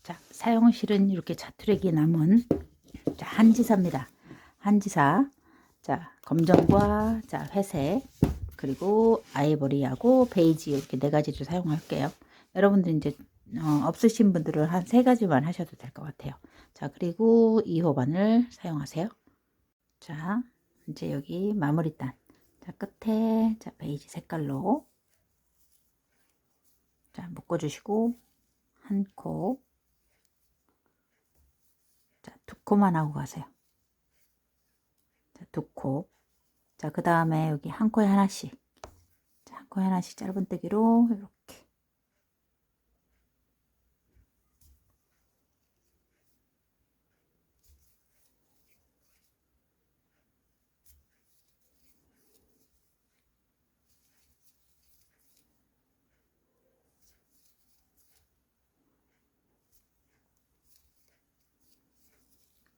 자, 사용실은 이렇게 자투력이 남은 한지사입니다. 한지사. 자, 검정과 자, 회색, 그리고 아이보리하고 베이지 이렇게 네 가지를 사용할게요. 여러분들 이제 없으신 분들은 한 세 가지만 하셔도 될 것 같아요. 자, 그리고 2호 바늘 사용하세요. 자, 이제 여기 마무리단. 자, 끝에 자, 베이지 색깔로 자, 묶어주시고 한 코, 자, 두 코만 하고 가세요. 자, 두 코. 자, 그 다음에 여기 한 코에 하나씩. 자, 한 코에 하나씩 짧은뜨기로 이렇게.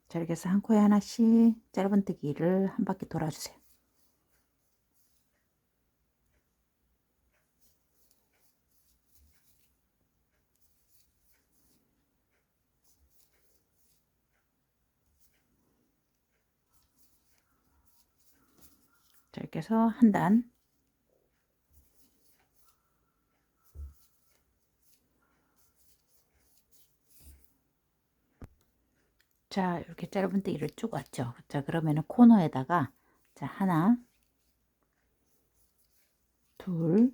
자, 이렇게 해서 한 코에 하나씩 짧은뜨기를 한 바퀴 돌아주세요. 자, 이렇게 해서 한 단. 자, 이렇게 짧은뜨기를 쭉 왔죠. 자, 그러면은 코너에다가 자, 하나, 둘,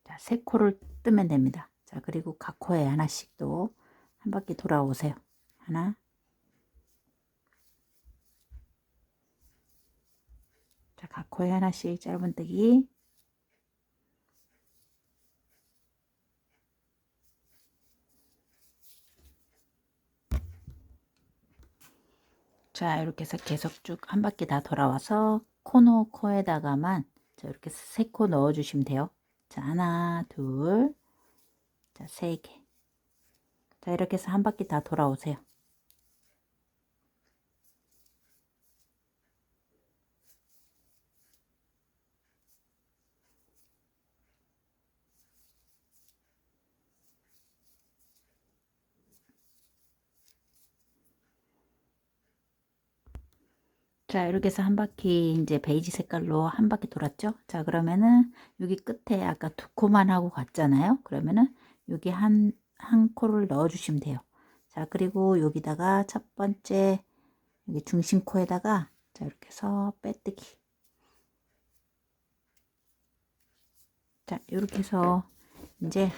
자, 세 코를 뜨면 됩니다. 자, 그리고 각 코에 하나씩 또 한 바퀴 돌아오세요. 하나, 자, 각 코에 하나씩 짧은뜨기. 자, 이렇게 해서 계속 쭉 한 바퀴 다 돌아와서 코너 코에다가만 자, 이렇게 세 코 넣어 주시면 돼요. 자, 하나, 둘, 자, 세 개. 자, 이렇게 해서 한 바퀴 다 돌아오세요. 자, 이렇게 해서 한 바퀴 이제 베이지 색깔로 한 바퀴 돌았죠? 자, 그러면은 여기 끝에 아까 두 코만 하고 갔잖아요. 그러면은 여기 한 코를 넣어 주시면 돼요. 자, 그리고 여기다가 첫 번째 여기 중심 코에다가 자, 이렇게 해서 빼뜨기. 자, 이렇게 해서 이제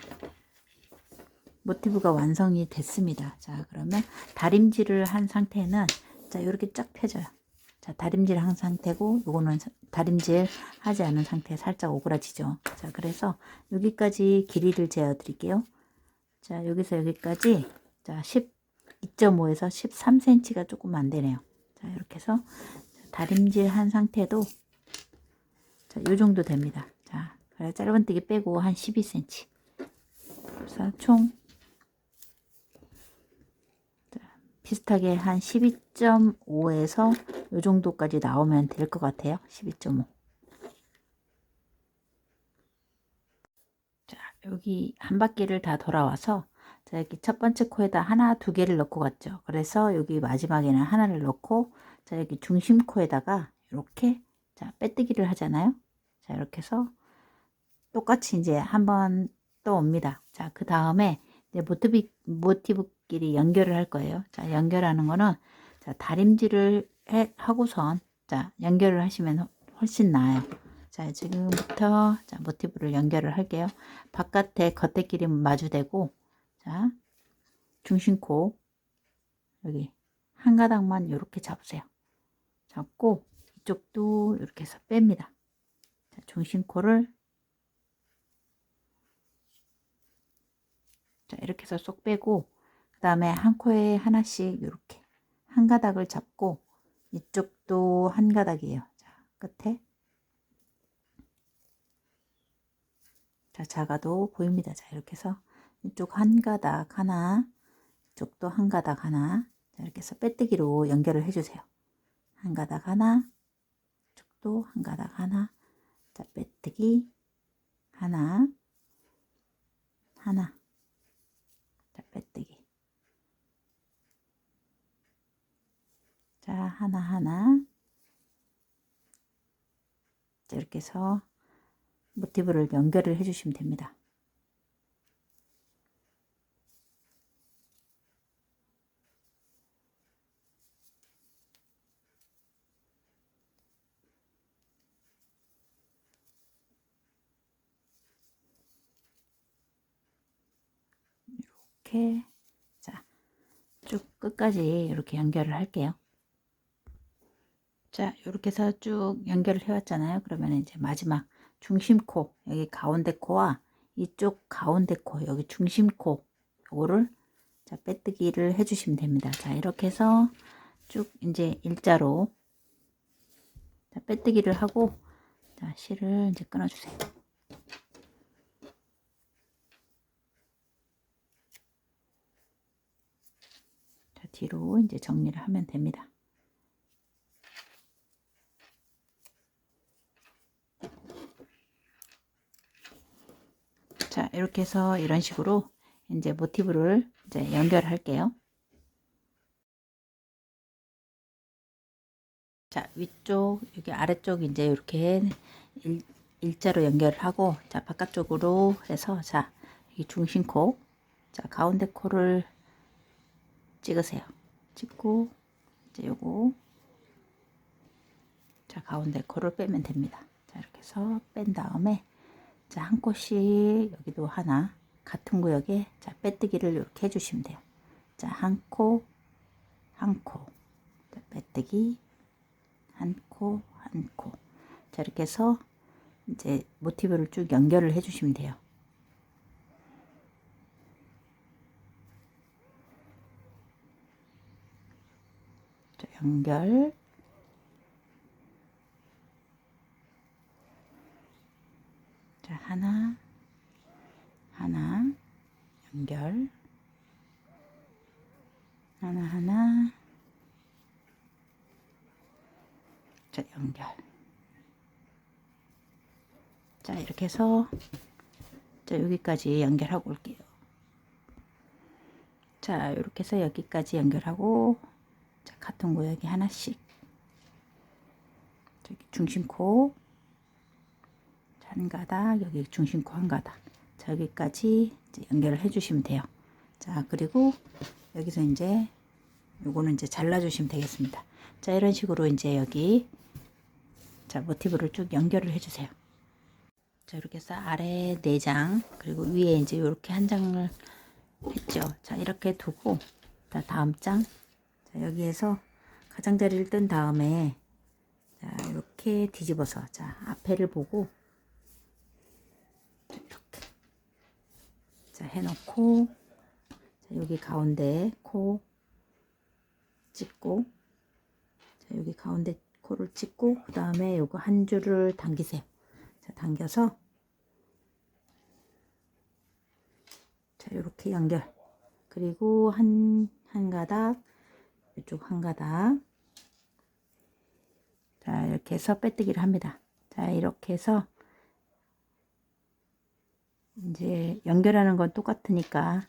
모티브가 완성이 됐습니다. 자, 그러면 다림질을 한 상태는 자, 이렇게 쫙 펴져요. 자, 다림질 한 상태고 요거는 다림질 하지 않은 상태에 살짝 오그라지죠. 자, 그래서 여기까지 길이를 재어 드릴게요. 자, 여기서 여기까지 자, 12.5에서 13cm가 조금 안 되네요. 자, 이렇게 해서 다림질 한 상태도 자, 요 정도 됩니다. 자, 그래 짧은뜨기 빼고 한 12cm. 그래서 총 비슷하게 한 12.5에서 이 정도까지 나오면 될 것 같아요. 12.5. 자, 여기 한 바퀴를 다 돌아와서 자, 여기 첫 번째 코에다 하나, 두 개를 넣고 갔죠. 그래서 여기 마지막에는 하나를 넣고 자, 여기 중심 코에다가 이렇게 자, 빼뜨기를 하잖아요. 자, 이렇게 해서 똑같이 이제 한번 또 옵니다. 자, 그 다음에 이제 모티브끼리 연결을 할 거예요. 자, 연결하는 거는 자, 다림질을 하고선 자, 연결을 하시면 훨씬 나아요. 자, 지금부터 자, 모티브를 연결을 할게요. 바깥에 겉에끼리 마주대고 자, 중심코 여기 한 가닥만 이렇게 잡으세요. 잡고 이쪽도 이렇게 해서 뺍니다. 자, 중심코를 자, 이렇게 해서 쏙 빼고 그 다음에 한 코에 하나씩 이렇게 한 가닥을 잡고 이쪽도 한 가닥이에요. 자, 끝에 자, 작아도 보입니다. 자, 이렇게 해서 이쪽 한 가닥 하나, 이쪽도 한 가닥 하나. 자, 이렇게 해서 빼뜨기로 연결을 해주세요. 한 가닥 하나, 이쪽도 한 가닥 하나. 자, 빼뜨기 하나, 하나. 빼뜨기. 자, 하나하나. 자, 이렇게 해서 모티브를 연결을 해주시면 됩니다. 이렇게, 자, 쭉 끝까지 이렇게 연결을 할게요. 자, 이렇게 해서 쭉 연결을 해왔잖아요. 그러면 이제 마지막 중심 코, 여기 가운데 코와 이쪽 가운데 코, 여기 중심 코, 요거를 자, 빼뜨기를 해주시면 됩니다. 자, 이렇게 해서 쭉 이제 일자로 자, 빼뜨기를 하고, 자, 실을 이제 끊어주세요. 자, 뒤로 이제 정리를 하면 됩니다. 자, 이렇게 해서 이런 식으로 이제 모티브를 이제 연결할게요. 자, 위쪽, 여기 아래쪽 이제 이렇게 일자로 연결을 하고, 자, 바깥쪽으로 해서, 자, 여기 중심코, 자, 가운데 코를 찍으세요. 찍고, 이제 요거, 자, 가운데 코를 빼면 됩니다. 자, 이렇게 해서 뺀 다음에, 자, 한 코씩 여기도 하나, 같은 구역에, 자, 빼뜨기를 이렇게 해주시면 돼요. 자, 한 코, 한 코, 자, 빼뜨기, 한 코, 한 코. 자, 이렇게 해서 이제 모티브를 쭉 연결을 해주시면 돼요. 자, 연결. 자, 하나, 하나, 연결. 하나, 자, 연결. 자, 이렇게 해서 자, 여기까지 연결하고 올게요. 자, 이렇게 해서 여기까지 연결하고, 자, 같은 구역에 하나씩. 저기 중심코 한 가닥, 여기 중심코 한 가닥. 자, 여기까지 이제 연결을 해주시면 돼요. 자, 그리고 여기서 이제 요거는 이제 잘라주시면 되겠습니다. 자, 이런 식으로 이제 여기 자, 모티브를 쭉 연결을 해주세요. 자, 이렇게 해서 아래 4장, 그리고 위에 이제 이렇게 한 장을 했죠. 자, 이렇게 두고, 자, 다음 장. 자, 여기에서 가장자리를 뜬 다음에, 자, 이렇게 뒤집어서, 자, 앞에를 보고, 이렇게. 자, 해놓고, 자, 여기 가운데 코 찍고, 자, 여기 가운데 코를 찍고, 그 다음에 요거 한 줄을 당기세요. 자, 당겨서, 자, 이렇게 연결. 그리고 한 가닥, 이쪽 한 가닥. 자, 이렇게 해서 빼뜨기를 합니다. 자, 이렇게 해서 이제 연결하는 건 똑같으니까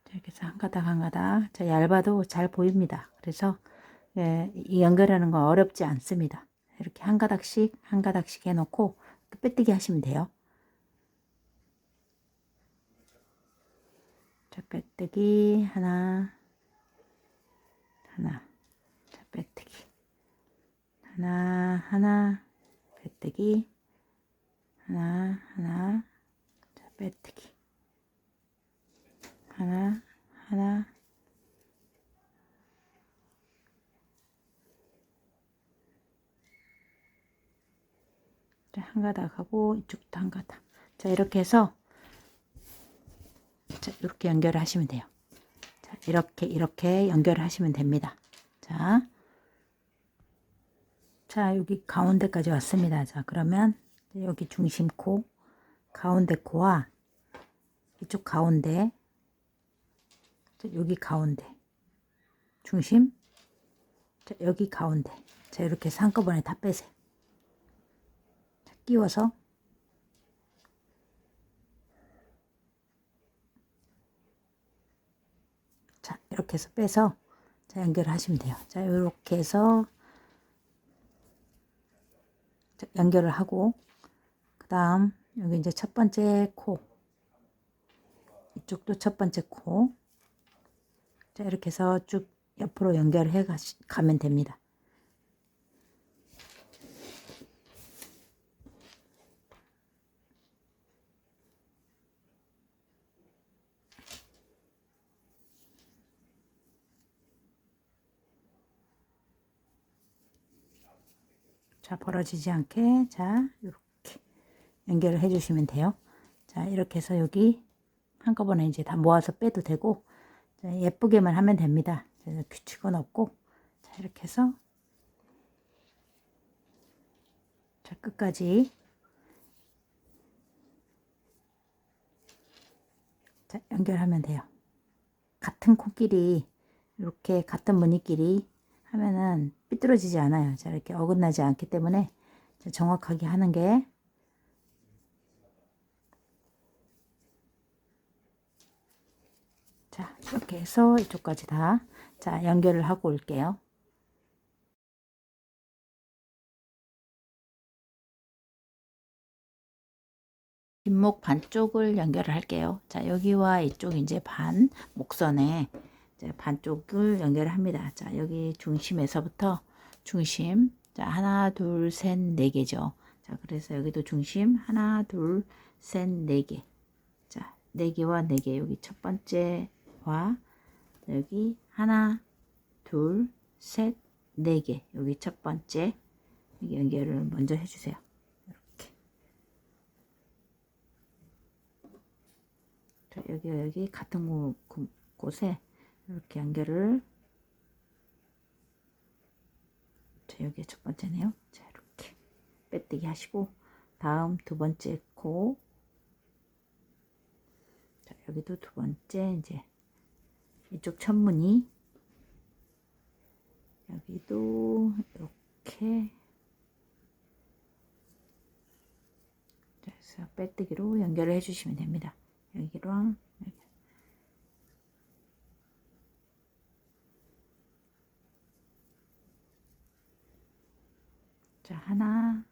자, 이렇게 해서 한 가닥 한 가닥. 자, 얇아도 잘 보입니다. 그래서 예, 이 연결하는 건 어렵지 않습니다. 이렇게 한 가닥씩 해놓고 빼뜨기 하시면 돼요. 자, 빼뜨기 하나, 자, 빼뜨기 하나, 빼뜨기 하나, 자, 빼뜨기 하나, 자, 한 가닥 하고 이쪽도 한 가닥. 자, 이렇게 해서 자, 이렇게 연결을 하시면 돼요. 자, 이렇게 연결을 하시면 됩니다. 자, 여기 가운데까지 왔습니다. 자, 그러면 여기 중심 코, 가운데 코와 이쪽 가운데, 자, 여기 가운데, 중심, 자, 여기 가운데. 자, 이렇게 해서 한꺼번에 다 빼세요. 자, 끼워서 이렇게 해서 빼서 자, 연결하시면 돼요. 자, 이렇게 해서 자, 연결을 하고 그 다음 여기 이제 첫 번째 코, 이쪽도 첫 번째 코, 자, 이렇게 해서 쭉 옆으로 연결해 가면 됩니다. 자, 벌어지지 않게 자, 이렇게 연결을 해 주시면 돼요. 자, 이렇게 해서 여기 한꺼번에 이제 다 모아서 빼도 되고, 자, 예쁘게만 하면 됩니다. 규칙은 없고, 자, 이렇게 해서 자, 끝까지 자, 연결하면 돼요. 같은 코끼리 이렇게 같은 무늬끼리 하면은 삐뚤어지지 않아요. 자, 이렇게 어긋나지 않기 때문에 자, 정확하게 하는 게 자, 이렇게 해서 이쪽까지 다 자, 연결을 하고 올게요. 뒷목 반쪽을 연결을 할게요. 자, 여기와 이쪽 이제 반 목선에 이제 반쪽을 연결을 합니다. 자, 여기 중심에서부터 중심 자, 하나, 둘, 셋, 네 개죠. 자, 그래서 여기도 중심 하나, 둘, 셋, 네 개. 자, 네 개와 네 개. 여기 첫 번째와 여기 하나, 둘, 셋, 네 개. 여기 첫 번째 여기 연결을 먼저 해주세요. 여기 같은 곳에 이렇게 연결을 자, 여기 첫 번째네요. 자, 이렇게 빼뜨기 하시고 다음 두 번째 코 자, 여기도 두 번째 이제 이쪽 천무늬 여기도 이렇게 자, 그래서 빼뜨기로 연결을 해주시면 됩니다. 여기랑 여기. 자, 하나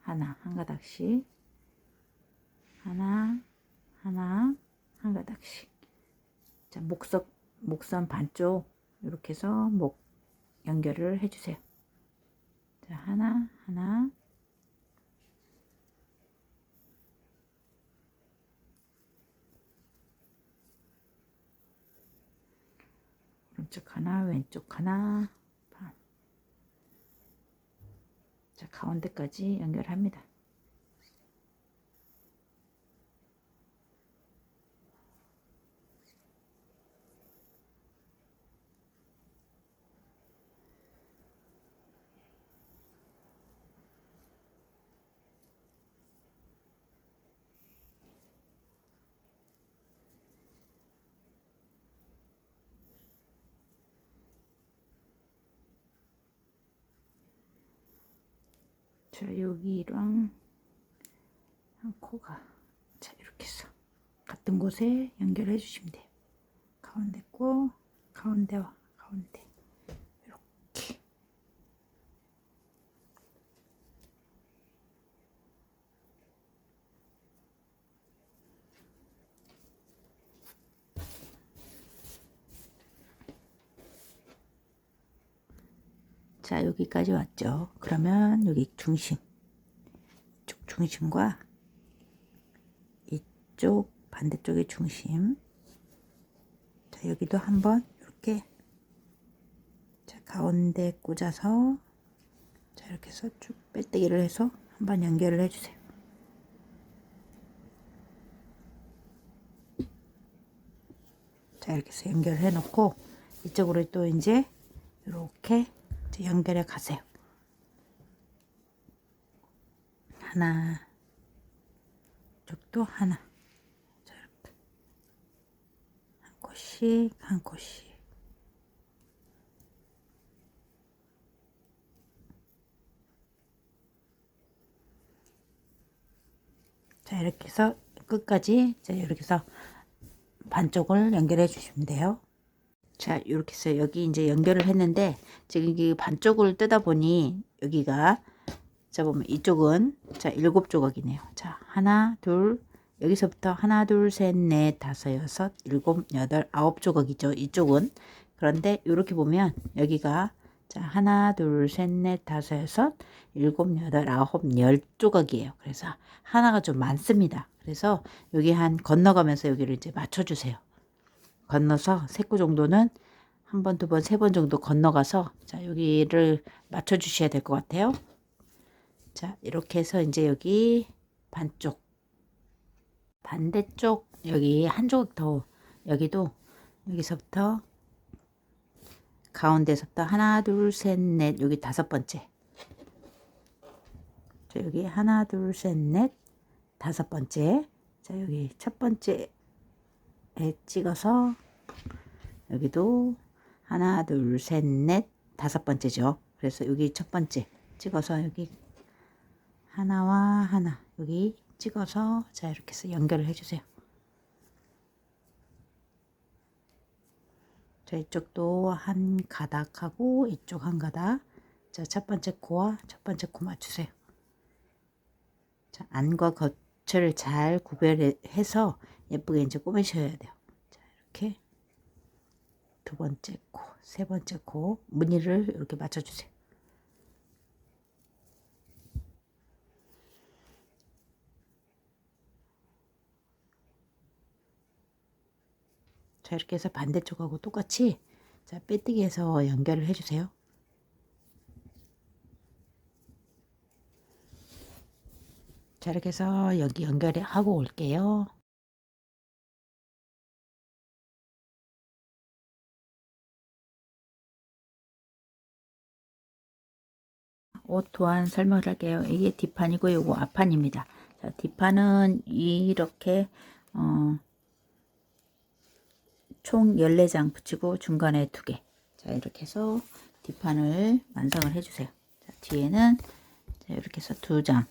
한 가닥씩 하나 한 가닥씩 자, 목선 반쪽 이렇게 해서 목 연결을 해주세요. 자, 하나 오른쪽 하나 왼쪽 하나 반. 자, 가운데까지 연결합니다. 자, 여기랑 한 코가 자, 이렇게 해서 같은 곳에 연결해 주시면 돼요. 가운데 코 가운데와 가운데 이렇게 자, 여기까지 왔죠. 그러면 여기 중심 이쪽 중심과 이쪽 반대쪽의 중심 자, 여기도 한번 이렇게 자, 가운데 꽂아서 자, 이렇게 해서 쭉 빼뜨기를 해서 한번 연결을 해주세요. 자, 이렇게 해서 연결을 해 놓고 이쪽으로 또 이제 이렇게 연결해 가세요. 하나 이쪽도 하나 자, 이렇게 한 컷씩 한 컷씩 자, 이렇게 해서 끝까지 자, 이렇게 해서 반쪽을 연결해 주시면 돼요. 자, 이렇게 해서 여기 이제 연결을 했는데 지금 이 반쪽을 뜯어 보니 여기가 자 보면 이쪽은 자 7조각이네요. 자 하나 둘 여기서부터 하나 둘 셋 넷 다섯 여섯 일곱 여덟 9조각이죠. 이쪽은 그런데 이렇게 보면 여기가 자 하나 둘 셋 넷 다섯 여섯 일곱 여덟 아홉 10조각이에요. 그래서 하나가 좀 많습니다. 그래서 여기 한 건너가면서 여기를 이제 맞춰주세요. 건너서 3구 정도는 한 번, 두 번, 3번 정도 건너가서 자 여기를 맞춰 주셔야 될 것 같아요. 자 이렇게 해서 이제 여기 반쪽 반대쪽 여기 한 조각 더 여기도 여기서부터 가운데서부터 하나 둘 셋 넷 여기 5번째 자 여기 하나 둘 셋 넷 5번째 자 여기 첫 번째에 찍어서 여기도 하나 둘 셋 넷 5번째죠. 그래서 여기 첫 번째 찍어서 여기 하나와 하나 여기 찍어서 자 이렇게 해서 연결을 해주세요. 자 이쪽도 한 가닥하고 이쪽 한 가닥 자 첫 번째 코와 첫 번째 코 맞추세요. 자 안과 겉을 잘 구별해서 예쁘게 이제 꾸미셔야 돼요. 자 이렇게 두 번째 코, 세 번째 코 무늬를 이렇게 맞춰주세요. 자 이렇게 해서 반대쪽하고 똑같이 자 빼뜨기해서 연결을 해주세요. 자 이렇게 해서 여기 연결하고 올게요. 옷 도안 설명을 할게요. 이게 뒷판이고 요거 앞판입니다. 자 뒷판은 이렇게 총 14장 붙이고 중간에 2개 자 이렇게 해서 뒷판을 완성을 해주세요. 자 뒤에는 자, 이렇게 해서 2장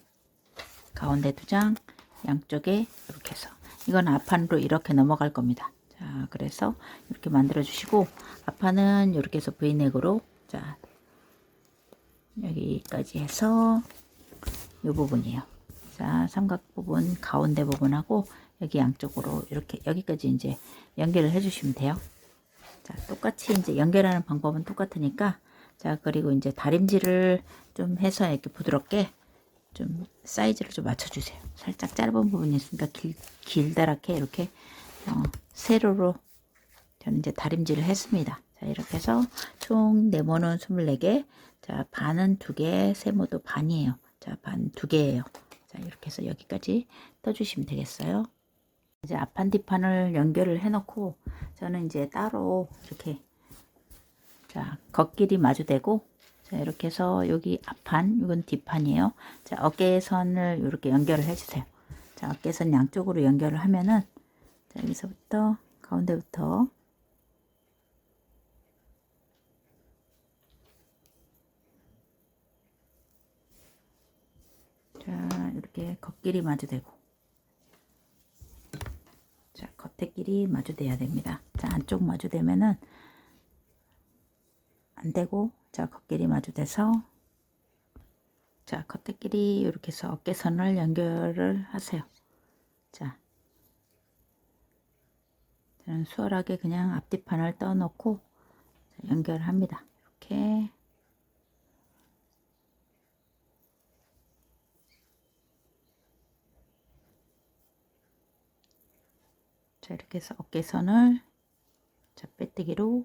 가운데 2장 양쪽에 이렇게 해서 이건 앞판으로 이렇게 넘어갈 겁니다. 자 그래서 이렇게 만들어 주시고 앞판은 이렇게 해서 V넥으로 자 여기까지 해서 이 부분이에요. 자 삼각 부분 가운데 부분하고 여기 양쪽으로 이렇게 여기까지 이제 연결을 해 주시면 돼요. 자 똑같이 이제 연결하는 방법은 똑같으니까 자 그리고 이제 다림질을 좀 해서 이렇게 부드럽게 좀 사이즈를 좀 맞춰주세요. 살짝 짧은 부분이 있으니까 길다랗게 이렇게 세로로 저는 이제 다림질을 했습니다. 자 이렇게 해서 총 네모는 24개 자 반은 2개 세모도 반이에요. 자 반 2개예요. 자 이렇게 해서 여기까지 떠주시면 되겠어요. 이제 앞판 뒷판을 연결을 해 놓고 저는 이제 따로 이렇게 자 겉길이 마주대고 자 이렇게 해서 여기 앞판 이건 뒷판이에요. 자 어깨선을 이렇게 연결을 해주세요. 자 어깨선 양쪽으로 연결을 하면은 자 여기서부터 가운데부터 자 이렇게 겉길이 마주대고 자 겉에끼리 마주대야 됩니다. 자 안쪽 마주대면은 안되고 자 겉길이 마주대서 자 겉에끼리 이렇게 해서 어깨선을 연결을 하세요. 자 저는 수월하게 그냥 앞뒤판을 떠놓고 연결합니다. 이렇게 자 이렇게 해서 어깨선을 자 빼뜨기로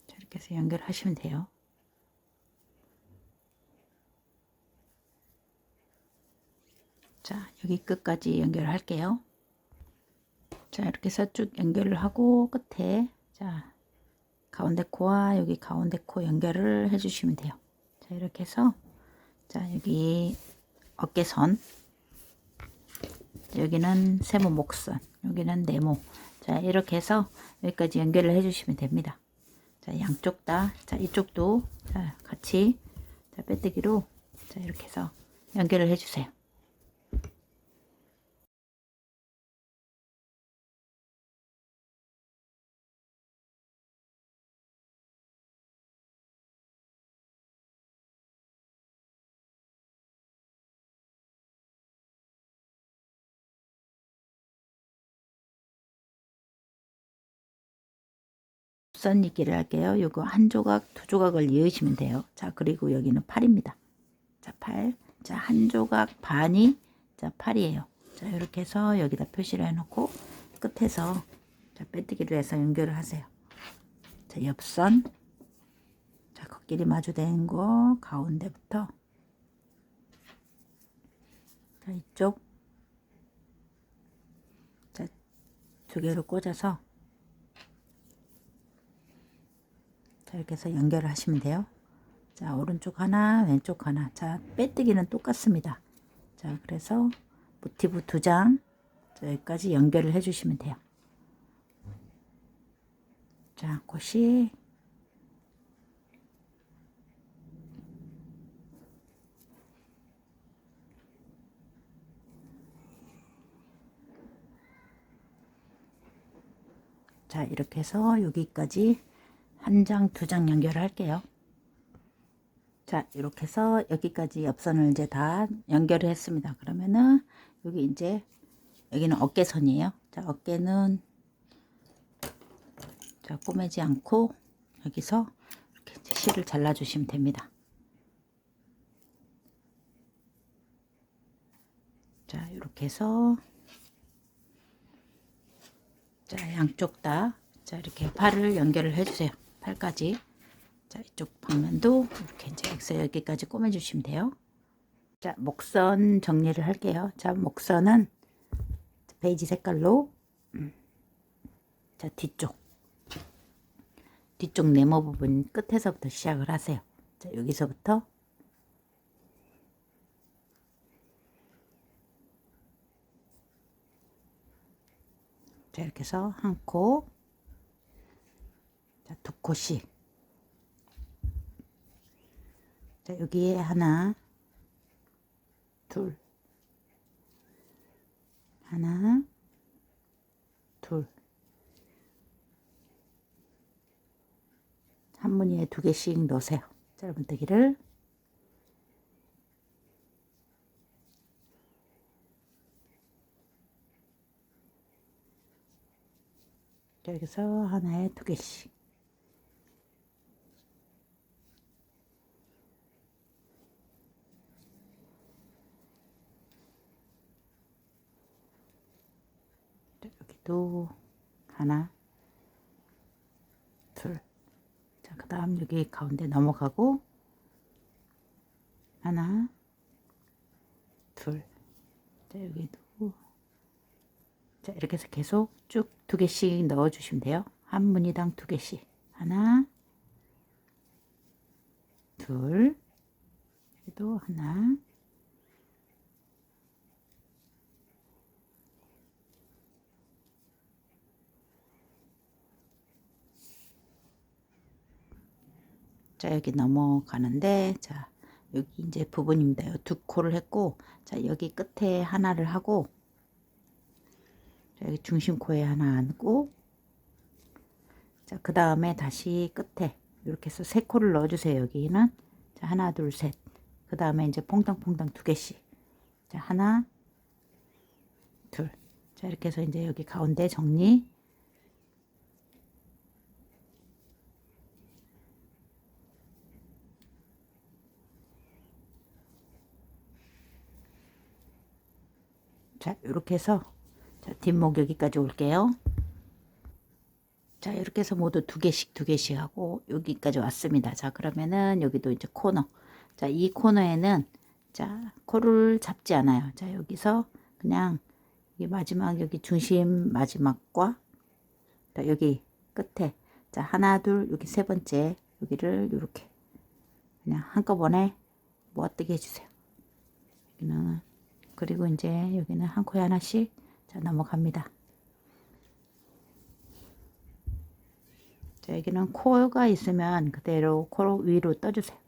자 이렇게 해서 연결하시면 돼요. 자 여기 끝까지 연결할게요. 자 이렇게 해서 쭉 연결을 하고 끝에 자 가운데 코와 여기 가운데 코 연결을 해 주시면 돼요. 자 이렇게 해서 자 여기 어깨선 여기는 세모 목선 여기는 네모 자, 이렇게 해서 여기까지 연결을 해 주시면 됩니다. 자, 양쪽 다, 자, 이쪽도 자, 같이 자, 빼뜨기로 자, 이렇게 해서 연결을 해 주세요. 선2기를 할게요. 요거 한 조각, 두 조각을 이으시면 돼요. 자, 그리고 여기는 팔입니다. 자, 팔. 자, 한 조각 반이 자, 팔이에요. 자, 이렇게 해서 여기다 표시를 해 놓고 끝에서 자, 빼뜨기를 해서 연결을 하세요. 자, 옆선. 자, 겉길이 마주된 거 가운데부터 자, 이쪽 자, 두 개를 꽂아서 자, 이렇게 해서 연결을 하시면 돼요. 자, 오른쪽 하나, 왼쪽 하나. 자, 빼뜨기는 똑같습니다. 자, 그래서 모티브 2장 여기까지 연결을 해 주시면 돼요. 자, 꽃이 자, 이렇게 해서 여기까지 한 장, 두 장 연결을 할게요. 자, 이렇게 해서 여기까지 옆선을 이제 다 연결을 했습니다. 그러면은 여기 이제 여기는 어깨선이에요. 자, 어깨는 자, 꼬매지 않고 여기서 이렇게 이제 실을 잘라 주시면 됩니다. 자, 이렇게 해서 자, 양쪽 다 자, 이렇게 팔을 연결을 해 주세요. 팔까지. 자, 이쪽 방면도 이렇게 이제 여기서 여기까지 꼬매 주시면 돼요. 자, 목선 정리를 할게요. 자, 목선은 베이지 색깔로 자, 뒤쪽 네모 부분 끝에서부터 시작을 하세요. 자, 여기서부터 자, 이렇게 해서 한 코, 자, 두 코씩. 자, 여기에 하나, 둘, 하나, 둘. 한 무늬에 두 개씩 넣으세요. 짧은뜨기를. 자, 여기서 하나에 두 개씩. 자, 여기도 하나, 둘. 자, 그 다음 여기 가운데 넘어가고 하나, 둘. 자, 여기도 자, 이렇게 해서 계속 쭉 두 개씩 넣어 주시면 돼요. 한 무늬당 두 개씩. 하나, 둘, 또 하나, 자, 여기 넘어가는데, 자, 여기 이제 부분입니다. 두 코를 했고, 자, 여기 끝에 하나를 하고, 자, 여기 중심 코에 하나 안고, 자, 그 다음에 다시 끝에 이렇게 해서 세 코를 넣어주세요. 여기는 자, 하나, 둘, 셋. 그 다음에 이제 퐁당퐁당 두 개씩. 자, 하나, 둘. 자, 이렇게 해서 이제 여기 가운데 정리. 자, 이렇게 해서 자, 뒷목 여기까지 올게요. 자, 이렇게 해서 모두 두 개씩 하고 여기까지 왔습니다. 자, 그러면은 여기도 이제 코너. 자, 이 코너에는 자, 코를 잡지 않아요. 자, 여기서 그냥 이 마지막 여기 중심 마지막과 자, 여기 끝에 자, 하나, 둘, 여기 세 번째 여기를 이렇게 그냥 한꺼번에 모아뜨게 해주세요. 여기는 그리고 이제 여기는 한 코에 하나씩 자, 넘어갑니다. 자, 여기는 코가 있으면 그대로 코 위로 떠주세요.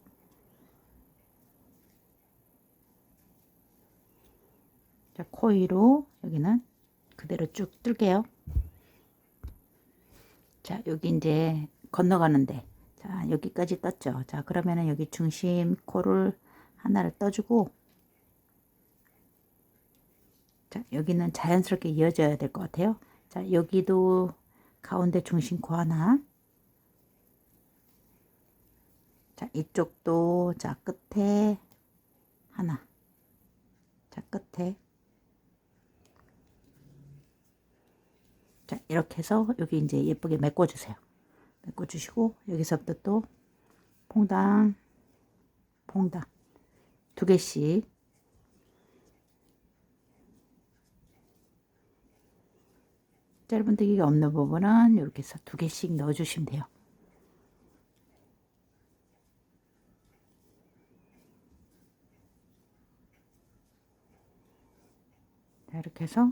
자, 코 위로 여기는 그대로 쭉 뜰게요. 자, 여기 이제 건너가는데, 자, 여기까지 떴죠. 자, 그러면은 여기 중심 코를 하나를 떠주고, 자, 여기는 자연스럽게 이어져야 될 것 같아요. 자, 여기도 가운데 중심 코 하나. 자, 이쪽도, 자, 끝에 하나. 자, 끝에. 자, 이렇게 해서 여기 이제 예쁘게 메꿔주세요. 메꿔주시고, 여기서부터 또 퐁당, 퐁당. 두 개씩. 짧은뜨기가 없는 부분은 이렇게 해서 두 개씩 넣어주시면 돼요. 자, 이렇게 해서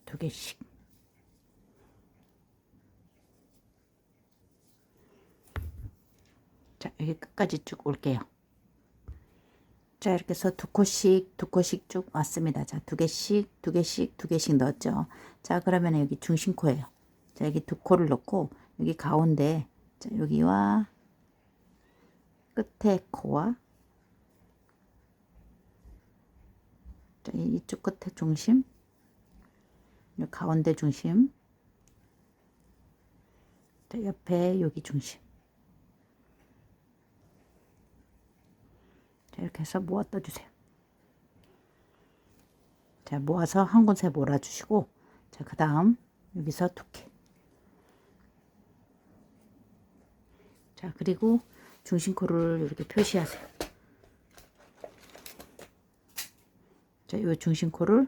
두 개씩. 자, 여기 끝까지 쭉 올게요. 자, 이렇게 해서 두 코씩 쭉 왔습니다. 자, 두 개씩 넣었죠. 자, 그러면 여기 중심코예요. 자, 여기 두 코를 넣고, 여기 가운데, 자, 여기와 끝에 코와, 자, 이쪽 끝에 중심, 여기 가운데 중심, 자, 옆에 여기 중심. 자, 이렇게 해서 모아 떠주세요. 자, 모아서 한 곳에 몰아주시고, 자, 그 다음 여기서 두께. 자, 그리고 중심코를 이렇게 표시하세요. 자, 이 중심코를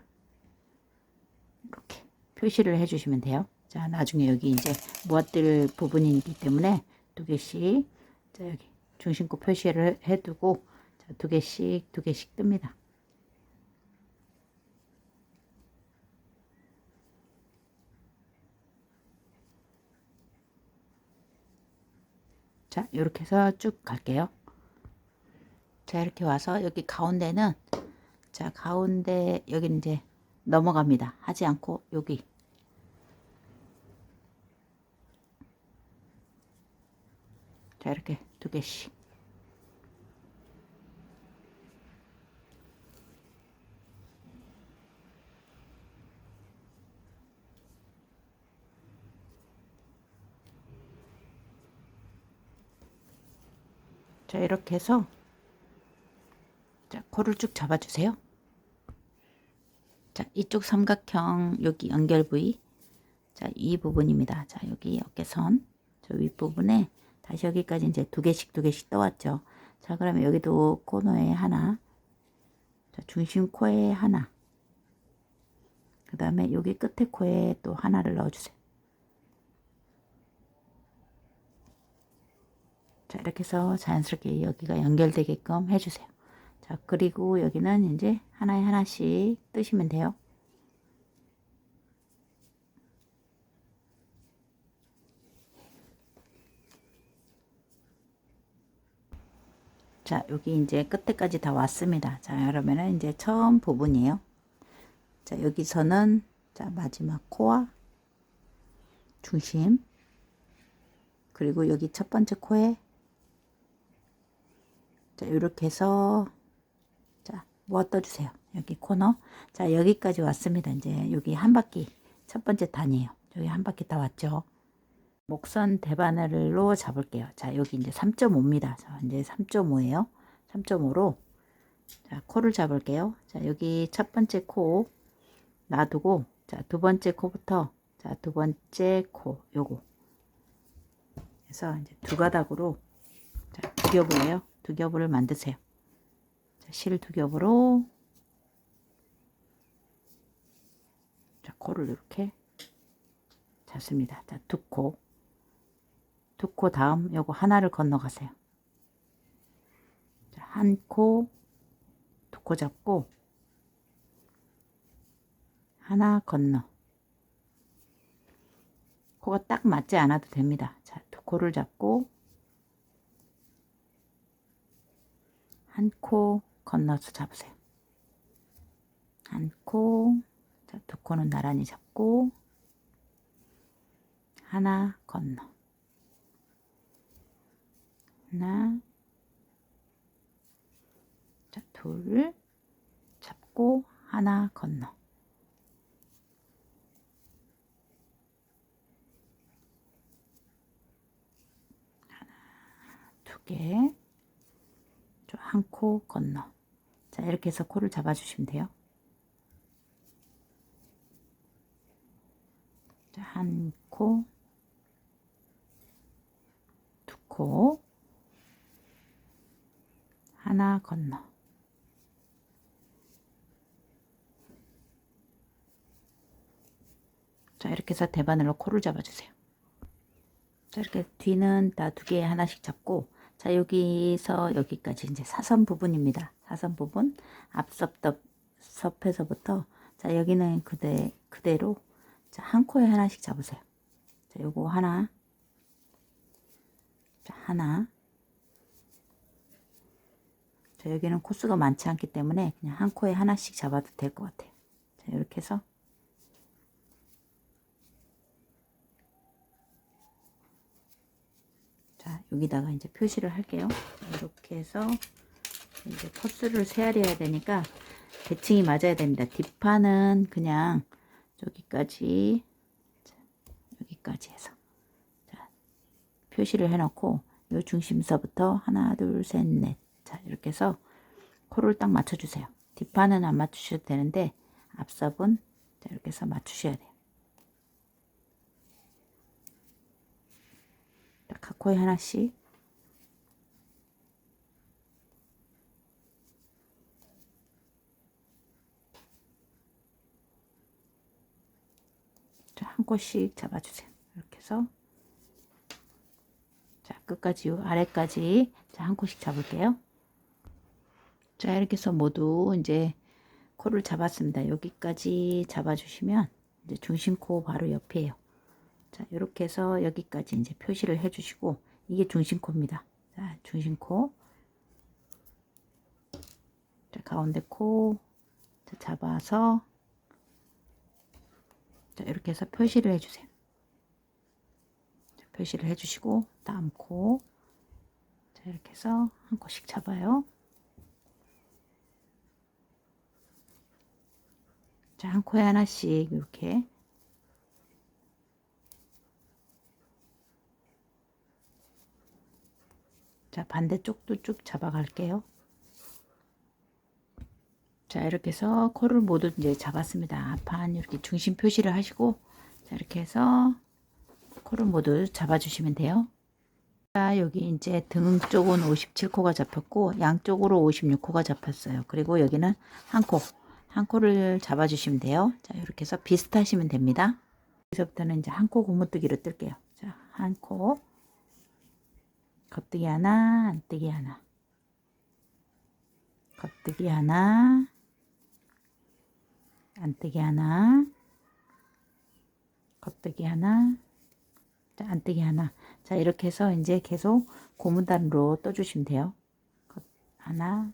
이렇게 표시를 해주시면 돼요. 자, 나중에 여기 이제 모아뜰 부분이기 때문에 두 개씩, 자, 여기 중심코 표시를 해두고, 자, 두 개씩 뜹니다. 자, 이렇게 해서 쭉 갈게요. 자, 이렇게 와서 여기 가운데는, 자, 가운데 여기 이제 넘어갑니다. 하지 않고 여기. 자, 이렇게 두 개씩. 자, 이렇게 해서, 자, 코를 쭉 잡아주세요. 자, 이쪽 삼각형 여기 연결 부위, 자, 이 부분입니다. 자, 여기 어깨선, 저 윗부분에 다시 여기까지 이제 두 개씩 떠왔죠. 자, 그러면 여기도 코너에 하나, 자, 중심 코에 하나, 그 다음에 여기 끝에 코에 또 하나를 넣어주세요. 자, 이렇게 해서 자연스럽게 여기가 연결되게끔 해주세요. 자, 그리고 여기는 이제 하나에 하나씩 뜨시면 돼요. 자, 여기 이제 끝에까지 다 왔습니다. 자, 그러면은 이제 처음 부분이에요. 자, 여기서는, 자, 마지막 코와 중심, 그리고 여기 첫 번째 코에, 자, 이렇게 해서, 자, 모아 떠주세요. 여기 코너. 자, 여기까지 왔습니다. 이제 여기 한 바퀴, 첫 번째 단이에요. 여기 한 바퀴 다 왔죠. 목선 대바늘로 잡을게요. 자, 여기 이제 3.5입니다. 자, 이제 3.5예요. 3.5로, 자, 코를 잡을게요. 자, 여기 첫 번째 코 놔두고, 자, 두 번째 코부터, 자, 두 번째 코, 요거. 그래서 이제 두 가닥으로, 자, 두 겹을요. 두 겹을 만드세요. 자, 실 두 겹으로, 자, 코를 이렇게 잡습니다. 자, 두 코. 두 코 다음 요거 하나를 건너가세요. 자, 한 코, 두 코 잡고, 하나 건너. 코가 딱 맞지 않아도 됩니다. 자, 두 코를 잡고 한 코 건너서 잡으세요. 한 코, 자, 두 코는 나란히 잡고 하나 건너, 하나, 자, 둘 잡고 하나 건너, 두 개, 한 코 건너. 자, 이렇게 해서 코를 잡아주시면 돼요. 자, 한 코, 두 코, 하나 건너. 자, 이렇게 해서 대바늘로 코를 잡아주세요. 자, 이렇게 뒤는 다 두 개 하나씩 잡고, 자, 여기서 여기까지 이제 사선 부분입니다. 사선 부분 앞섭에서부터, 자, 여기는 그대로, 자, 한 코에 하나씩 잡으세요. 자, 요거 하나, 자, 하나. 자, 여기는 코수가 많지 않기 때문에 그냥 한 코에 하나씩 잡아도 될 것 같아요. 자, 이렇게 해서 자, 여기다가 이제 표시를 할게요. 이렇게 해서 이제 코수를 세알해야 되니까 대칭이 맞아야 됩니다. 뒷판은 그냥 여기까지, 자, 여기까지 해서, 자, 표시를 해놓고 요 중심서부터 하나, 둘, 셋, 넷. 자, 이렇게 해서 코를 딱 맞춰주세요. 뒷판은 안 맞추셔도 되는데 앞섭은, 자, 이렇게 해서 맞추셔야 돼요. 각 코에 하나씩. 자, 한 코씩 잡아주세요. 이렇게 해서, 자, 끝까지, 아래까지, 자, 한 코씩 잡을게요. 자, 이렇게 해서 모두 이제 코를 잡았습니다. 여기까지 잡아주시면 이제 중심코 바로 옆이에요. 자, 이렇게 해서 여기까지 이제 표시를 해주시고, 이게 중심코입니다. 자, 중심코. 자, 가운데 코. 자, 잡아서, 자, 이렇게 해서 표시를 해주세요. 자, 표시를 해주시고, 다음 코. 자, 이렇게 해서 한 코씩 잡아요. 자, 한 코에 하나씩 이렇게. 자, 반대쪽도 쭉 잡아갈게요. 자, 이렇게 해서 코를 모두 이제 잡았습니다. 앞판 이렇게 중심 표시를 하시고, 자, 이렇게 해서 코를 모두 잡아주시면 돼요. 자, 여기 이제 등 쪽은 57코가 잡혔고, 양쪽으로 56코가 잡혔어요. 그리고 여기는 한 코를 잡아주시면 돼요. 자, 이렇게 해서 비슷하시면 됩니다. 여기서부터는 이제 한 코 고무뜨기로 뜰게요. 자, 한 코, 겉뜨기 하나, 안뜨기 하나, 겉뜨기 하나, 안뜨기 하나, 겉뜨기 하나, 자, 안뜨기 하나. 자, 이렇게 해서 이제 계속 고무단으로 떠주시면 돼요. 겉 하나,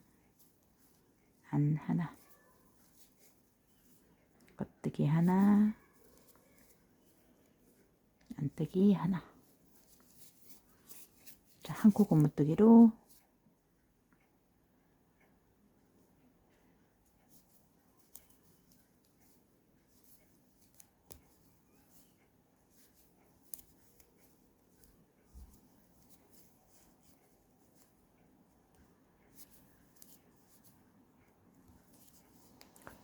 안 하나, 겉뜨기 하나, 안뜨기 하나. 자, 한 코 고무뜨기로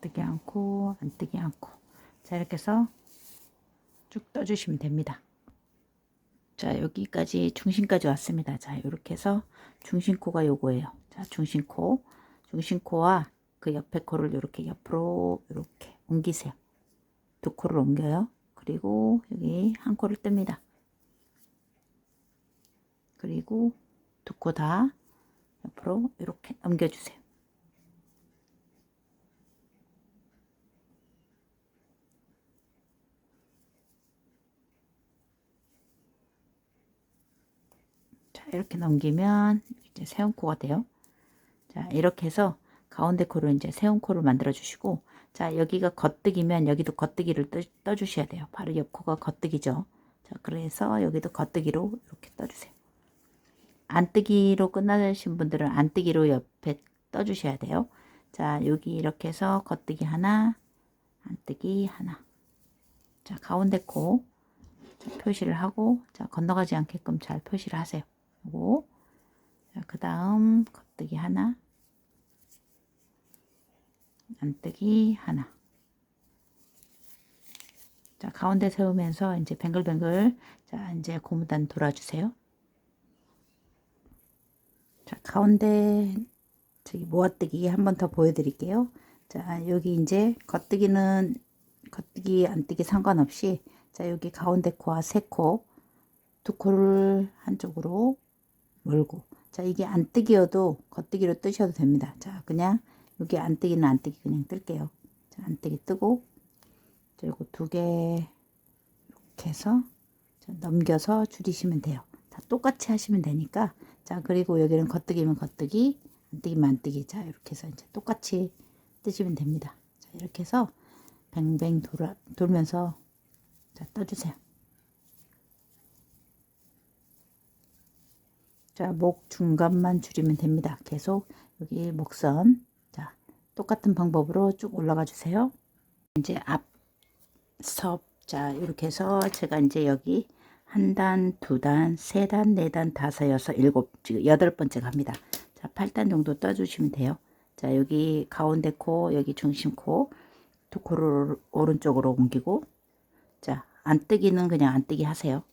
뜨기 않고 안 뜨기 않고, 자, 이렇게 해서 쭉 떠주시면 됩니다. 자, 여기까지 중심까지 왔습니다. 자, 이렇게 해서 중심코가 요거예요. 자, 중심코와 그 옆에 코를 이렇게 옆으로 이렇게 옮기세요. 두 코를 옮겨요. 그리고 여기 한 코를 뜹니다. 그리고 두 코 다 옆으로 이렇게 넘겨주세요. 이렇게 넘기면 이제 세운코가 돼요. 자, 이렇게 해서 가운데 코를 이제 세운코를 만들어 주시고, 자, 여기가 겉뜨기면 여기도 겉뜨기를 떠 주셔야 돼요. 바로 옆 코가 겉뜨기죠. 자, 그래서 여기도 겉뜨기로 이렇게 떠주세요. 안뜨기로 끝나신 분들은 안뜨기로 옆에 떠 주셔야 돼요. 자, 여기 이렇게 해서 겉뜨기 하나, 안뜨기 하나. 자, 가운데 코 표시를 하고, 자, 건너가지 않게끔 잘 표시를 하세요. 그리고 그 다음 겉뜨기 하나, 안뜨기 하나. 자, 가운데 세우면서 이제 뱅글뱅글, 자, 이제 고무단 돌아주세요. 자, 가운데 저기 모아뜨기 한 번 더 보여드릴게요. 자, 여기 이제 겉뜨기는 겉뜨기 안뜨기 상관없이, 자, 여기 가운데 코와 세 코, 두 코를 한쪽으로 몰고, 자, 이게 안뜨기여도 겉뜨기로 뜨셔도 됩니다. 자, 그냥 여기 안뜨기는 안뜨기 그냥 뜰게요. 자, 안뜨기 뜨고, 그리고 두 개 이렇게 해서 넘겨서 줄이시면 돼요. 다 똑같이 하시면 되니까. 자, 그리고 여기는 겉뜨기면 겉뜨기, 안뜨기면 안뜨기. 자, 이렇게 해서 이제 똑같이 뜨시면 됩니다. 자, 이렇게 해서 뱅뱅 돌면서 자, 떠주세요. 자, 목 중간만 줄이면 됩니다. 계속 여기 목선, 자, 똑같은 방법으로 쭉 올라가 주세요. 이제 앞섭, 자, 이렇게 해서 제가 이제 여기 한 단, 두 단, 세 단, 네 단, 다섯, 여섯, 일곱, 지금 여덟 번째 갑니다. 자, 8단 정도 떠주시면 돼요. 자, 여기 가운데 코, 여기 중심 코, 두 코를 오른쪽으로 옮기고, 자, 안뜨기는 그냥 안뜨기 하세요.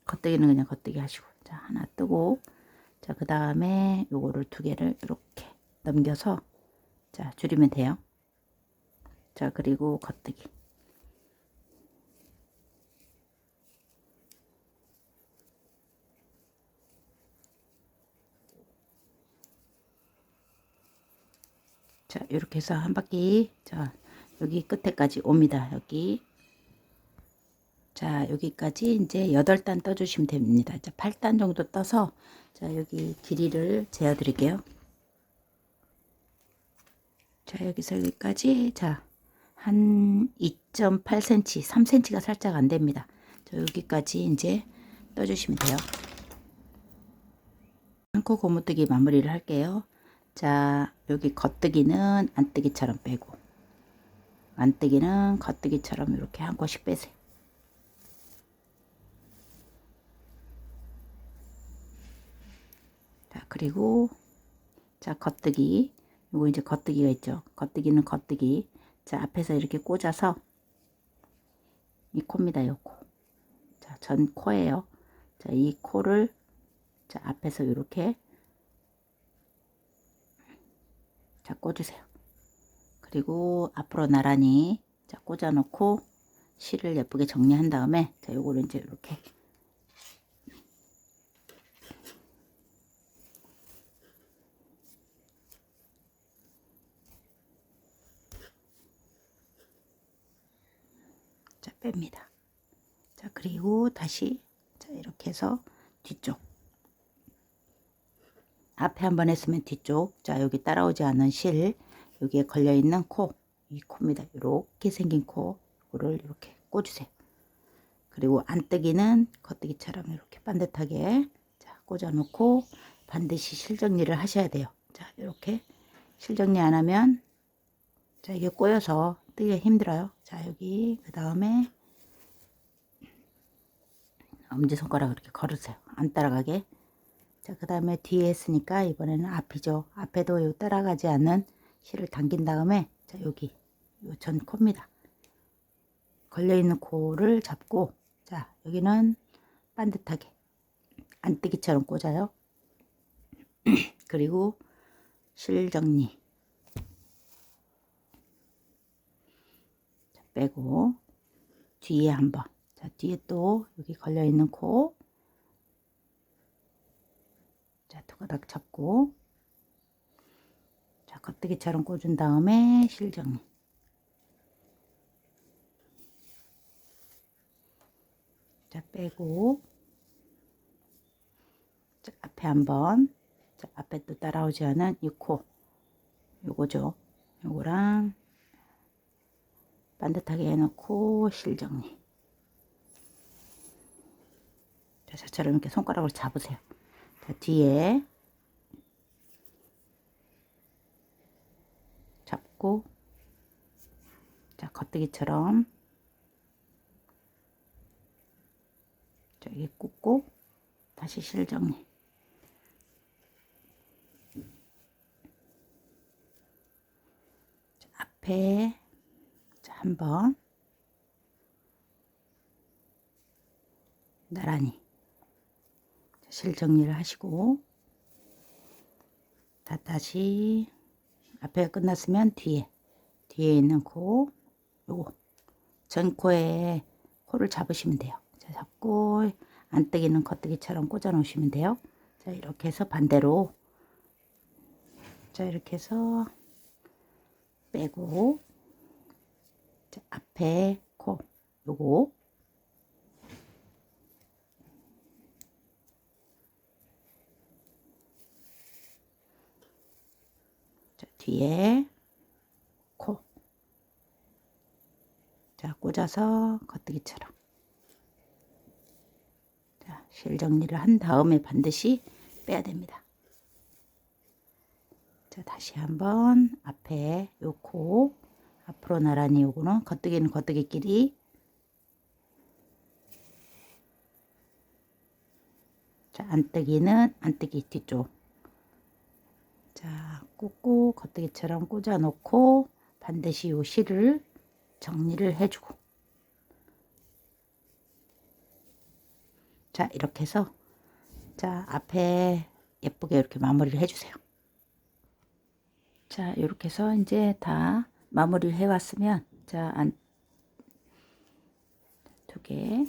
겉뜨기는 그냥 겉뜨기 하시고, 자, 하나 뜨고, 자, 그 다음에 요거를 두 개를 이렇게 넘겨서, 자, 줄이면 돼요. 자, 그리고 겉뜨기. 자, 이렇게 해서 한 바퀴, 자, 여기 끝에까지 옵니다. 여기. 자, 여기까지 이제 8단 떠주시면 됩니다. 자, 8단 정도 떠서, 자, 여기 길이를 재어 드릴게요. 자, 여기서 여기까지, 자, 한 2.8cm, 3cm가 살짝 안 됩니다. 자, 여기까지 이제 떠주시면 돼요. 한코 고무뜨기 마무리를 할게요. 자, 여기 겉뜨기는 안뜨기처럼 빼고, 안뜨기는 겉뜨기처럼 이렇게 한 코씩 빼세요. 자, 그리고 자, 겉뜨기. 요거 이제 겉뜨기가 있죠. 겉뜨기는 겉뜨기. 자, 앞에서 이렇게 꽂아서 이 코입니다. 요 코. 자, 전 코예요. 자, 이 코를 자, 앞에서 이렇게 자, 꽂으세요. 그리고 앞으로 나란히 자, 꽂아 놓고 실을 예쁘게 정리한 다음에 자, 요거를 이제 이렇게 자, 뺍니다. 자, 그리고 다시 자, 이렇게 해서 뒤쪽 앞에 한번 했으면 뒤쪽, 자, 여기 따라오지 않은 실, 여기에 걸려 있는 코, 이 코입니다. 이렇게 생긴 코, 이거를 이렇게 꽂으세요. 그리고 안뜨기는 겉뜨기처럼 이렇게 반듯하게 자, 꽂아 놓고 반드시 실 정리를 하셔야 돼요. 자, 이렇게 실 정리 안 하면 자, 이게 꼬여서 뜨기가 힘들어요. 자, 여기 그 다음에 엄지손가락 이렇게 걸으세요. 안 따라가게. 자, 그 다음에 뒤에 했으니까 이번에는 앞이죠. 앞에도 요 따라가지 않는 실을 당긴 다음에 자, 여기 요 전 코입니다. 걸려있는 코를 잡고 자, 여기는 반듯하게 안뜨기처럼 꽂아요. 그리고 실 정리 자, 빼고 뒤에 한번 자, 뒤에 또 여기 걸려있는 코 자, 두 가닥 잡고 자, 겉뜨기처럼 꽂은 다음에 실 정리 자, 빼고 자, 앞에 한번, 자, 앞에 또 따라오지 않은 이 코, 요거죠. 요거랑 반듯하게 해놓고 실정리. 자, 저처럼 이렇게 손가락으로 잡으세요. 자, 뒤에 잡고, 자, 겉뜨기처럼 여기 꽂고 다시 실정리. 자, 앞에 자, 한번 나란히 실정리를 하시고, 다시 앞에 끝났으면 뒤에 있는 코, 요거 전 코에 코를 잡으시면 돼요. 자, 잡고 안뜨기는 겉뜨기처럼 꽂아 놓으시면 돼요. 자, 이렇게 해서 반대로, 자, 이렇게 해서 빼고, 자, 앞에 코 요거, 자, 뒤에 코, 자, 꽂아서 겉뜨기처럼, 자, 실 정리를 한 다음에 반드시 빼야 됩니다. 자, 다시 한번 앞에 요 코 앞으로 나란히, 요거는 겉뜨기는 겉뜨기끼리, 자, 안뜨기는 안뜨기 뒤쪽, 자, 꽂고 겉뜨기처럼 꽂아 놓고 반드시 요 실을 정리를 해주고, 자, 이렇게 해서, 자, 앞에 예쁘게 이렇게 마무리를 해주세요. 자, 이렇게 해서 이제 다 마무리를 해 왔으면, 자, 안 두 개,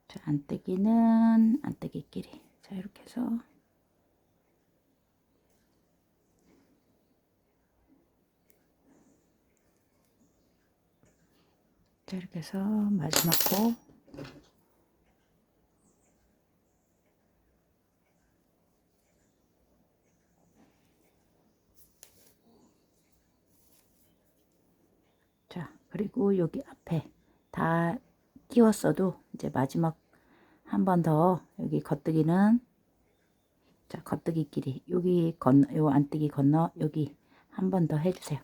자, 안뜨기는 안뜨기끼리, 자, 이렇게 해서, 자, 이렇게 해서 마지막 코, 자, 그리고 여기 앞에 다 끼웠어도 이제 마지막 한 번 더, 여기 겉뜨기는, 자, 겉뜨기끼리 여기 건너, 요 안뜨기 건너 여기 한 번 더 해주세요.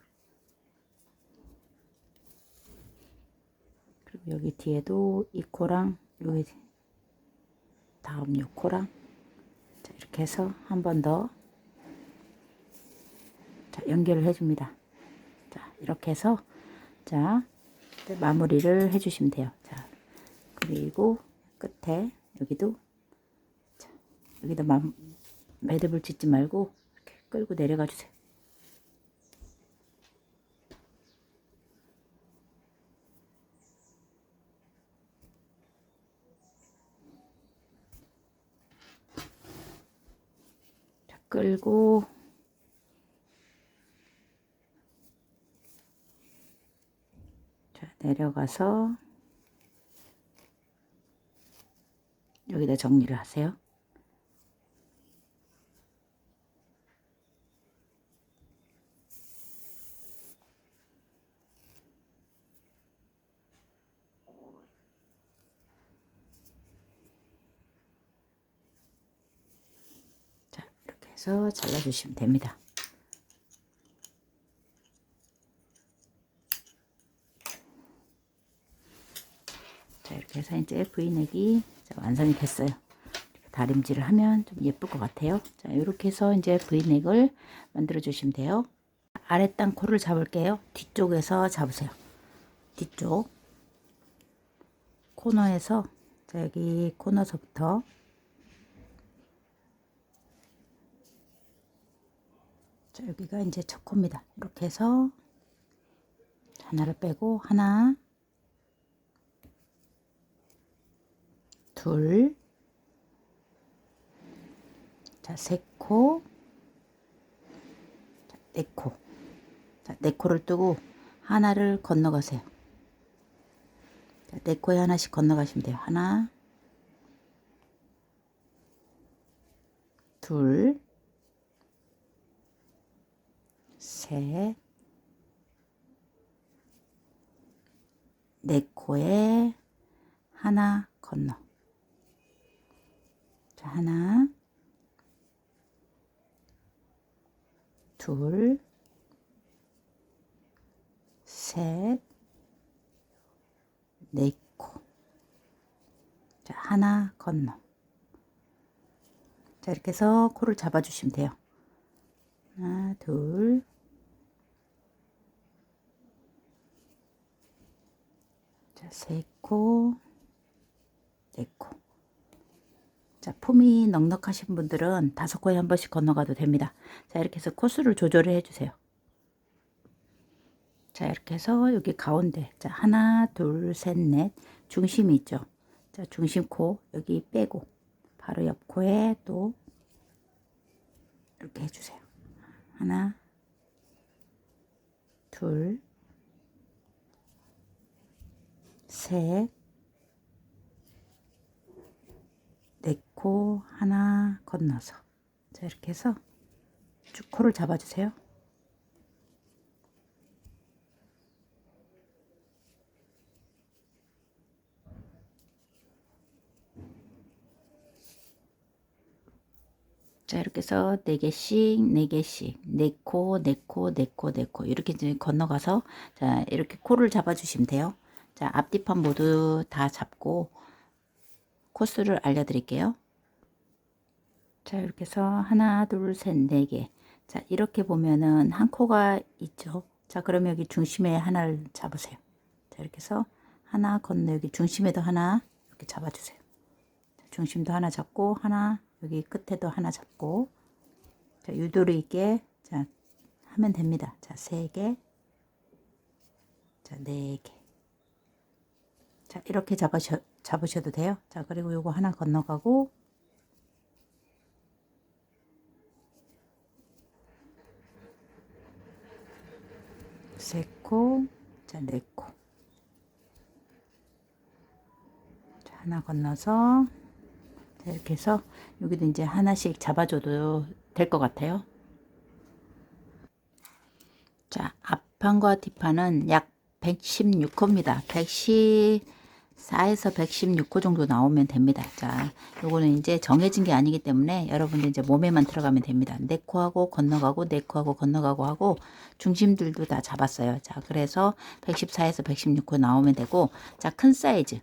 그리고 여기 뒤에도 이 코랑 여기 다음 요 코랑, 자, 이렇게 해서 한 번 더, 자, 연결을 해줍니다. 자, 이렇게 해서, 자, 마무리를 해주시면 돼요. 자, 그리고 끝에 여기도, 자, 여기도 매듭을 짓지 말고 이렇게 끌고 내려가 주세요. 자, 끌고, 자, 내려가서 여기다 정리를 하세요. 자, 이렇게 해서 잘라주시면 됩니다. 자, 이렇게 해서 이제 V넥이 완성이 됐어요. 다림질을 하면 좀 예쁠 것 같아요. 자, 이렇게 해서 이제 V넥을 만들어 주시면 돼요. 아랫단 코를 잡을게요. 뒤쪽에서 잡으세요. 뒤쪽 코너에서, 자, 여기 코너서부터, 자, 여기가 이제 첫 코입니다. 이렇게 해서 하나를 빼고, 하나, 둘, 자, 세 코, 자, 네 코. 자, 네 코를 뜨고 하나를 건너가세요. 자, 네 코에 하나씩 건너가시면 돼요. 하나, 둘, 셋, 네 코에 하나 건너. 자, 하나, 둘, 셋, 네 코. 자, 하나 건너. 자, 이렇게 해서 코를 잡아주시면 돼요. 하나, 둘, 자, 세 코, 네 코. 자, 폼이 넉넉하신 분들은 5코에 한 번씩 건너가도 됩니다. 자, 이렇게 해서 코수를 조절을 해주세요. 자, 이렇게 해서 여기 가운데, 자, 하나, 둘, 셋, 넷, 중심이 있죠. 자, 중심 코 여기 빼고 바로 옆 코에 또 이렇게 해주세요. 하나, 둘, 셋, 네 코 하나 건너서. 자, 이렇게 해서 쭉 코를 잡아주세요. 자, 이렇게 해서 4개씩 4개씩 4코 4코 4코 4코 이렇게 이제 건너가서, 자, 이렇게 코를 잡아주시면 돼요. 자, 앞뒤판 모두 다 잡고 코스를 알려드릴게요. 자, 이렇게 해서 하나 둘 셋 4개. 자, 이렇게 보면은 한 코가 있죠. 자, 그러면 여기 중심에 하나를 잡으세요. 자, 이렇게 해서 하나 건너 여기 중심에도 하나 이렇게 잡아주세요. 자, 중심도 하나 잡고 하나 여기 끝에도 하나 잡고, 자, 유도리 있게, 자, 하면 됩니다. 자, 3개, 자, 4개. 자, 이렇게 잡으셔도 돼요. 자, 그리고 요거 하나 건너가고, 세 코, 자, 4코. 자, 하나 건너서, 자, 이렇게 해서 여기도 이제 하나씩 잡아줘도 될 것 같아요. 자, 앞판과 뒷판은 약 116코입니다. 114에서 116코 정도 나오면 됩니다. 자, 요거는 이제 정해진 게 아니기 때문에 여러분들 이제 몸에만 들어가면 됩니다. 4코하고 건너가고 4코하고 건너가고 하고 중심들도 다 잡았어요. 자, 그래서 114에서 116코 나오면 되고, 자, 큰 사이즈.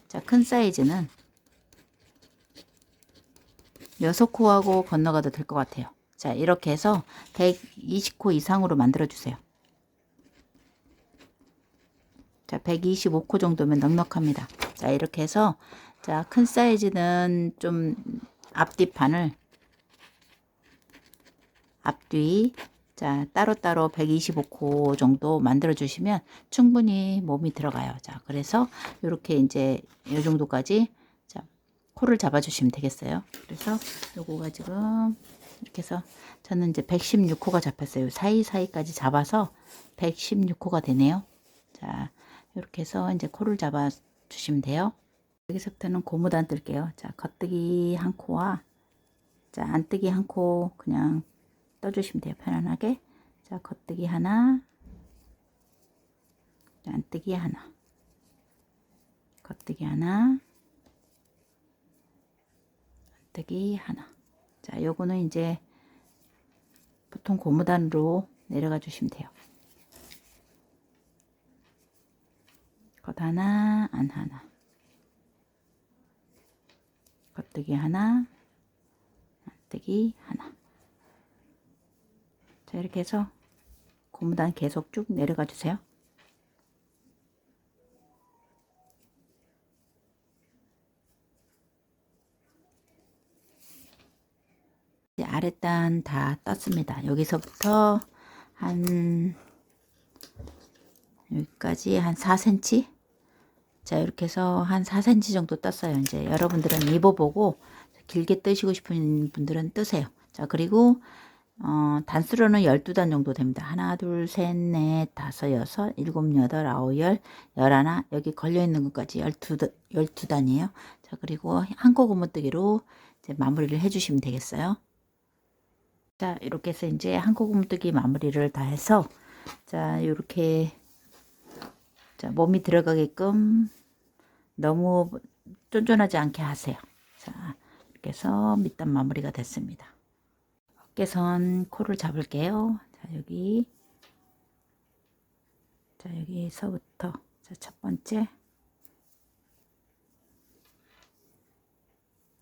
자, 큰 사이즈는 6코하고 건너가도 될 것 같아요. 자, 이렇게 해서 120코 이상으로 만들어 주세요. 자, 125코 정도면 넉넉합니다. 자, 이렇게 해서, 자, 큰 사이즈는 좀 앞뒤판을 앞뒤, 자, 따로따로 125코 정도 만들어 주시면 충분히 몸이 들어가요. 자, 그래서 이렇게 이제 이 정도까지, 자, 코를 잡아 주시면 되겠어요. 그래서 요거가 지금 이렇게 해서 저는 이제 116코가 잡혔어요. 사이사이까지 잡아서 116코가 되네요. 자, 이렇게 해서 이제 코를 잡아 주시면 돼요. 여기서부터는 고무단 뜰게요. 자, 겉뜨기 한 코와, 자, 안뜨기 한 코 그냥 떠주시면 돼요. 편안하게. 자, 겉뜨기 하나, 자, 안뜨기 하나, 겉뜨기 하나, 안뜨기 하나. 자, 요거는 이제 보통 고무단으로 내려가 주시면 돼요. 겉 하나, 안 하나, 겉뜨기 하나, 안뜨기 하나. 자, 이렇게 해서 고무단 계속 쭉 내려가 주세요. 이제 아랫단 다 떴습니다. 여기서부터 한 여기까지 한 4cm. 자, 이렇게 해서 한 4cm 정도 떴어요. 이제 여러분들은 입어보고 길게 뜨시고 싶은 분들은 뜨세요. 자, 그리고 단수로는 12단 정도 됩니다. 하나, 둘, 셋, 넷, 다섯, 여섯, 일곱, 여덟, 아홉, 열, 열하나, 여기 걸려있는 것까지 12단이에요. 자, 그리고 한코 고무뜨기로 이제 마무리를 해주시면 되겠어요. 자, 이렇게 해서 이제 한코 고무뜨기 마무리를 다 해서, 자, 이렇게, 자, 몸이 들어가게끔 너무 쫀쫀하지 않게 하세요. 자, 이렇게 해서 밑단 마무리가 됐습니다. 어깨선 코를 잡을게요. 자, 여기. 자, 여기서부터. 자, 첫 번째.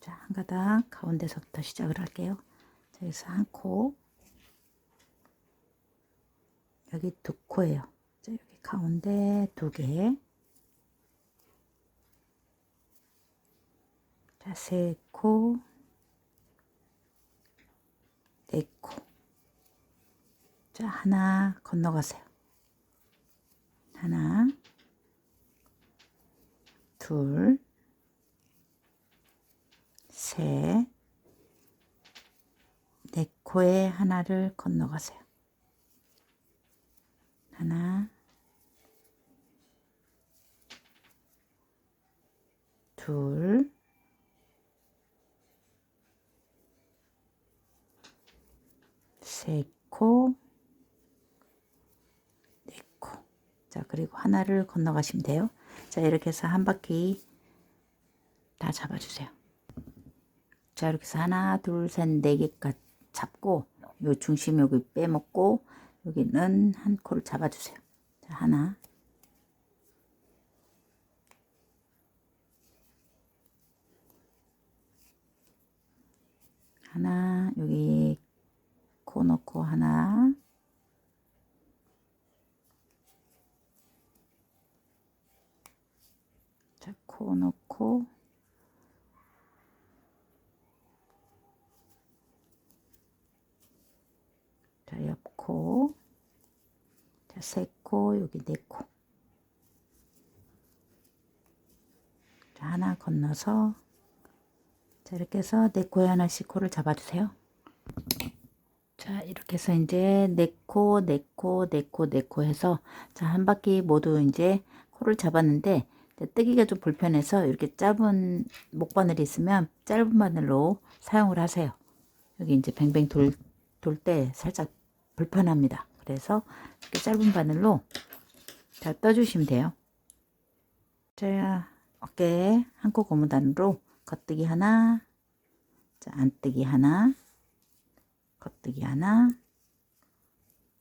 자, 한 가닥 가운데서부터 시작을 할게요. 자, 여기서 한 코. 여기 두 코예요. 자, 여기 가운데 두 개. 자, 세 코. 네 코. 자, 하나 건너가세요. 하나, 둘, 셋, 네 코에 하나를 건너가세요. 하나, 둘, 세 코, 네 코. 자, 그리고 하나를 건너가시면 돼요. 자, 이렇게 해서 한 바퀴 다 잡아주세요. 자, 이렇게 해서 하나, 둘, 셋, 네 개까지 잡고, 요 중심 여기 빼먹고, 여기는 한 코를 잡아주세요. 자, 하나, 하나, 여기 코 넣고 하나, 자, 코 넣고, 자, 옆코, 자, 세 코, 여기 네 코. 자, 하나 건너서, 자, 이렇게 해서 네 코에 하나씩 코를 잡아주세요. 자, 이렇게 해서 이제 네 코, 네 코, 네 코, 네 코 해서, 자, 한 바퀴 모두 이제 코를 잡았는데, 뜨기가 좀 불편해서 이렇게 짧은 목바늘이 있으면 짧은 바늘로 사용을 하세요. 여기 이제 뱅뱅 돌 때 살짝 불편합니다. 그래서 이렇게 짧은 바늘로 자, 떠주시면 돼요. 자, 어깨에 한 코 고무단으로 겉뜨기 하나, 자, 안뜨기 하나, 겉뜨기 하나,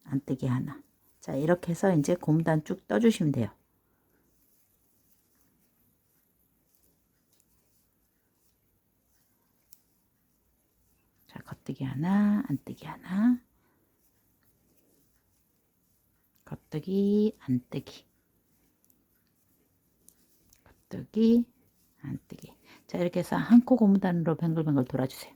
안뜨기 하나. 자, 이렇게 해서 이제 고무단 쭉 떠주시면 돼요. 자, 겉뜨기 하나, 안뜨기 하나, 겉뜨기, 안뜨기, 겉뜨기, 안뜨기. 자, 이렇게 해서 한 코 고무단으로 뱅글뱅글 돌아주세요.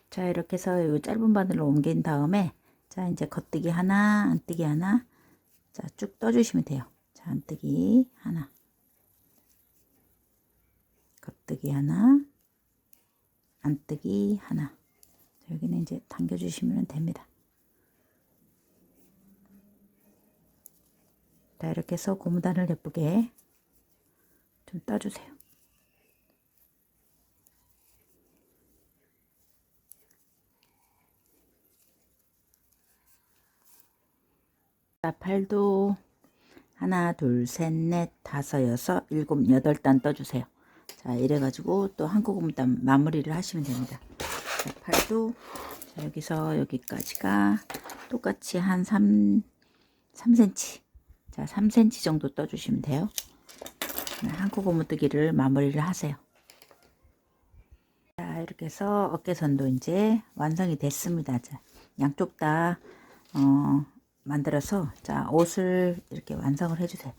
자, 이렇게 해서 이 짧은 바늘로 옮긴 다음에, 자, 이제 겉뜨기 하나, 안뜨기 하나, 자, 쭉 떠주시면 돼요. 자, 안뜨기 하나, 겉뜨기 하나, 안뜨기 하나. 자, 여기는 이제 당겨주시면 됩니다. 자, 이렇게 해서 고무단을 예쁘게 좀 떠주세요. 자, 팔도 하나, 둘, 셋, 넷, 다섯, 여섯, 일곱, 여덟 단 떠주세요. 자, 이래가지고 또 한 코 고무단 마무리를 하시면 됩니다. 자, 팔도 자, 여기서 여기까지가 똑같이 한 3cm. 자, 3cm 정도 떠주시면 돼요. 한 코 고무뜨기를 마무리를 하세요. 자, 이렇게 해서 어깨선도 이제 완성이 됐습니다. 자, 양쪽 다 만들어서 자, 옷을 이렇게 완성을 해주세요.